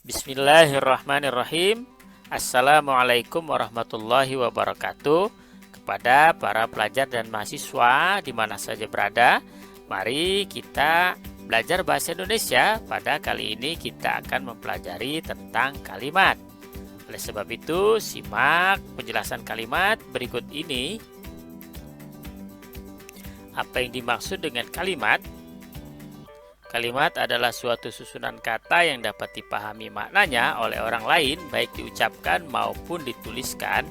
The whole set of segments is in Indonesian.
Bismillahirrahmanirrahim. Assalamualaikum warahmatullahi wabarakatuh. Kepada para pelajar dan mahasiswa di mana saja berada, mari kita belajar bahasa Indonesia. Pada kali ini kita akan mempelajari tentang kalimat. Oleh sebab itu, simak penjelasan kalimat berikut ini. Apa yang dimaksud dengan kalimat? Kalimat adalah suatu susunan kata yang dapat dipahami maknanya oleh orang lain, baik diucapkan maupun dituliskan.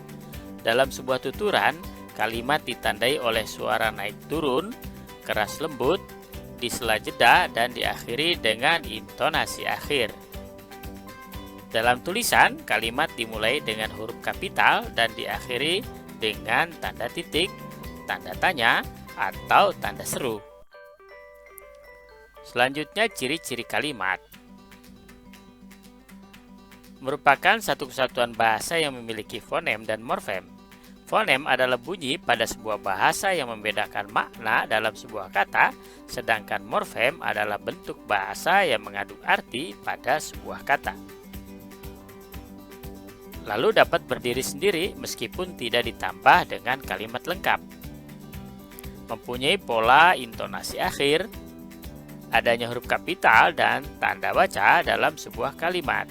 Dalam sebuah tuturan, kalimat ditandai oleh suara naik turun, keras lembut, di sela jeda, dan diakhiri dengan intonasi akhir. Dalam tulisan, kalimat dimulai dengan huruf kapital dan diakhiri dengan tanda titik, tanda tanya, atau tanda seru. Selanjutnya, ciri-ciri kalimat merupakan satu kesatuan bahasa yang memiliki fonem dan morfem. Fonem adalah bunyi pada sebuah bahasa yang membedakan makna dalam sebuah kata, sedangkan morfem adalah bentuk bahasa yang mengandung arti pada sebuah kata. Lalu dapat berdiri sendiri meskipun tidak ditambah dengan kalimat lengkap. Mempunyai pola intonasi akhir, adanya huruf kapital dan tanda baca dalam sebuah kalimat.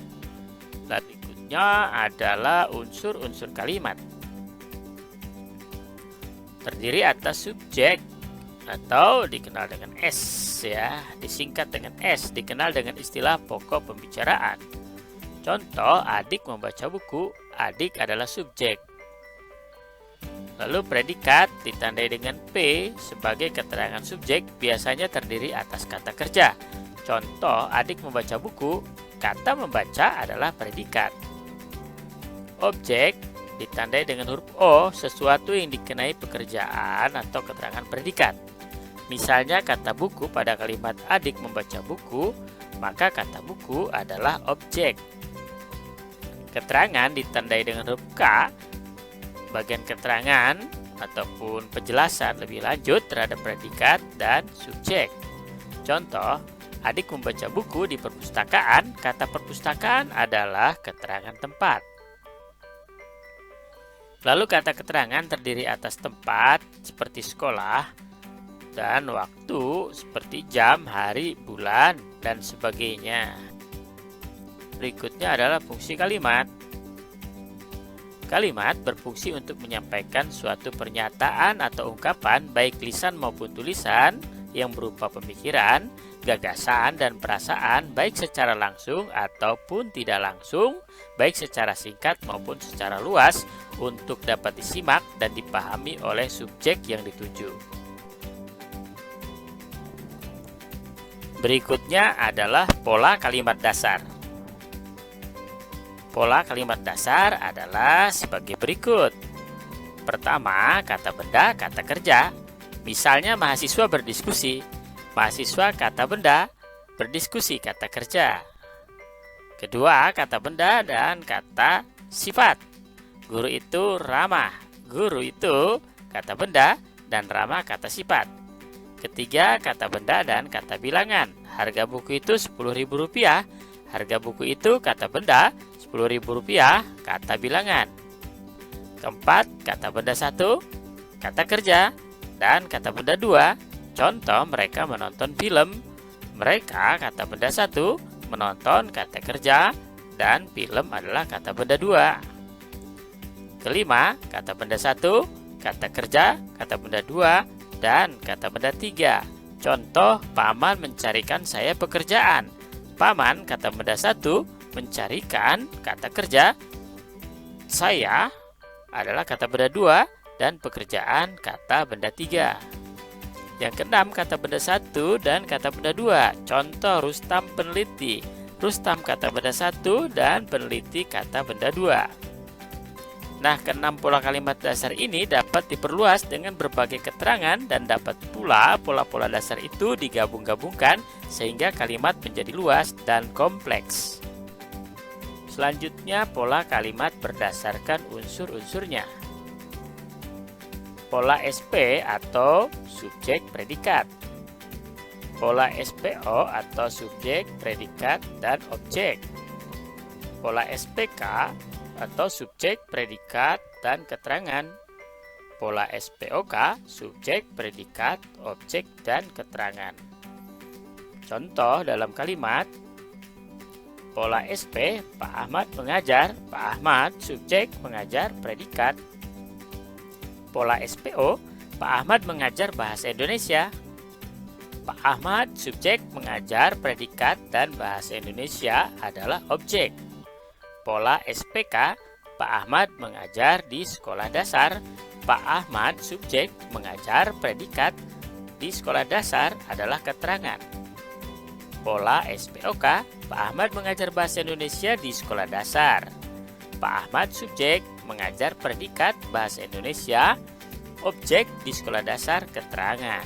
Berikutnya adalah unsur-unsur kalimat. Terdiri atas subjek atau dikenal dengan S, disingkat dengan S, dikenal dengan istilah pokok pembicaraan. Contoh, adik membaca buku, adik adalah subjek. Lalu predikat ditandai dengan P sebagai keterangan subjek, biasanya terdiri atas kata kerja. Contoh, adik membaca buku, kata membaca adalah predikat. Objek ditandai dengan huruf O, sesuatu yang dikenai pekerjaan atau keterangan predikat. Misalnya kata buku pada kalimat adik membaca buku, maka kata buku adalah objek. Keterangan ditandai dengan huruf K, bagian keterangan ataupun penjelasan lebih lanjut terhadap predikat dan subjek. Contoh, adik membaca buku di perpustakaan, kata perpustakaan adalah keterangan tempat. Lalu kata keterangan terdiri atas tempat seperti sekolah dan waktu seperti jam, hari, bulan, dan sebagainya. Berikutnya adalah fungsi kalimat. Kalimat berfungsi untuk menyampaikan suatu pernyataan atau ungkapan baik lisan maupun tulisan yang berupa pemikiran, gagasan, dan perasaan baik secara langsung ataupun tidak langsung, baik secara singkat maupun secara luas untuk dapat disimak dan dipahami oleh subjek yang dituju. Berikutnya adalah pola kalimat dasar. Pola kalimat dasar adalah sebagai berikut. Pertama, kata benda, kata kerja. Misalnya mahasiswa berdiskusi. Mahasiswa kata benda, berdiskusi kata kerja. Kedua, kata benda dan kata sifat. Guru itu ramah. Guru itu kata benda dan ramah kata sifat. Ketiga, kata benda dan kata bilangan. Harga buku itu Rp10.000. Harga buku itu kata benda, Rp10.000 kata bilangan. Keempat, kata benda 1, kata kerja, dan kata benda 2. Contoh, mereka menonton film. Mereka kata benda 1, menonton kata kerja, dan film adalah kata benda 2. Kelima, kata benda 1, kata kerja, kata benda 2, dan kata benda 3. Contoh, paman mencarikan saya pekerjaan. Paman kata benda 1, mencarikan kata kerja, saya adalah kata benda 2, dan pekerjaan kata benda 3. Yang keenam, kata benda 1 dan kata benda 2. Contoh, Rustam peneliti. Rustam kata benda 1 dan peneliti kata benda 2. Nah, keenam pola kalimat dasar ini dapat diperluas dengan berbagai keterangan dan dapat pula pola-pola dasar itu digabung-gabungkan sehingga kalimat menjadi luas dan kompleks. Selanjutnya, pola kalimat berdasarkan unsur-unsurnya. Pola SP atau subjek predikat. Pola SPO atau subjek, predikat, dan objek. Pola SPK atau subjek, predikat, dan keterangan. Pola SPOK, subjek, predikat, objek, dan keterangan. Contoh dalam kalimat, pola SP, Pak Ahmad mengajar, Pak Ahmad, subjek, mengajar, predikat. Pola SPO, Pak Ahmad mengajar bahasa Indonesia. Pak Ahmad, subjek, mengajar, predikat, dan bahasa Indonesia adalah objek. Pola SPK, Pak Ahmad mengajar di sekolah dasar. Pak Ahmad, subjek, mengajar, predikat, di sekolah dasar adalah keterangan. Pola SPOK, Pak Ahmad mengajar bahasa Indonesia di sekolah dasar. Pak Ahmad, subjek, mengajar, predikat, bahasa Indonesia, objek di sekolah dasar, keterangan.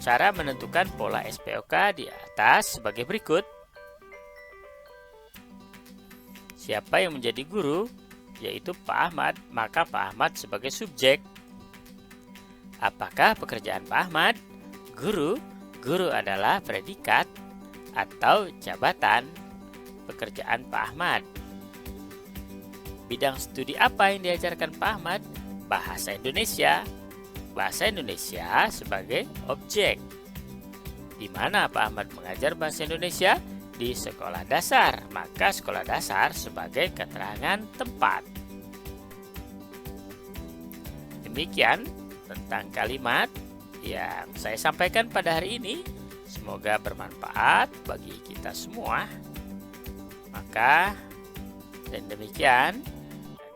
Cara menentukan pola SPOK di atas sebagai berikut. Siapa yang menjadi guru? Yaitu Pak Ahmad, maka Pak Ahmad sebagai subjek. Apakah pekerjaan Pak Ahmad? Guru. Guru adalah predikat atau jabatan. Pekerjaan Pak Ahmad. Bidang studi apa yang diajarkan Pak Ahmad? Bahasa Indonesia. Bahasa Indonesia sebagai objek. Di mana Pak Ahmad mengajar bahasa Indonesia? Di sekolah dasar, maka sekolah dasar sebagai keterangan tempat. Demikian tentang kalimat yang saya sampaikan pada hari ini. Semoga bermanfaat bagi kita semua. Maka dan demikian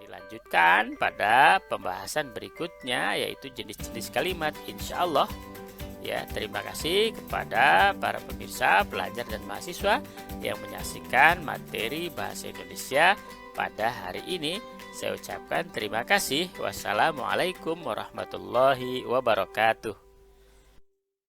dilanjutkan pada pembahasan berikutnya, yaitu jenis-jenis kalimat, insya Allah. Ya, terima kasih kepada para pemirsa, pelajar, dan mahasiswa yang menyaksikan materi bahasa Indonesia pada hari ini. Saya ucapkan terima kasih. Wassalamualaikum warahmatullahi wabarakatuh.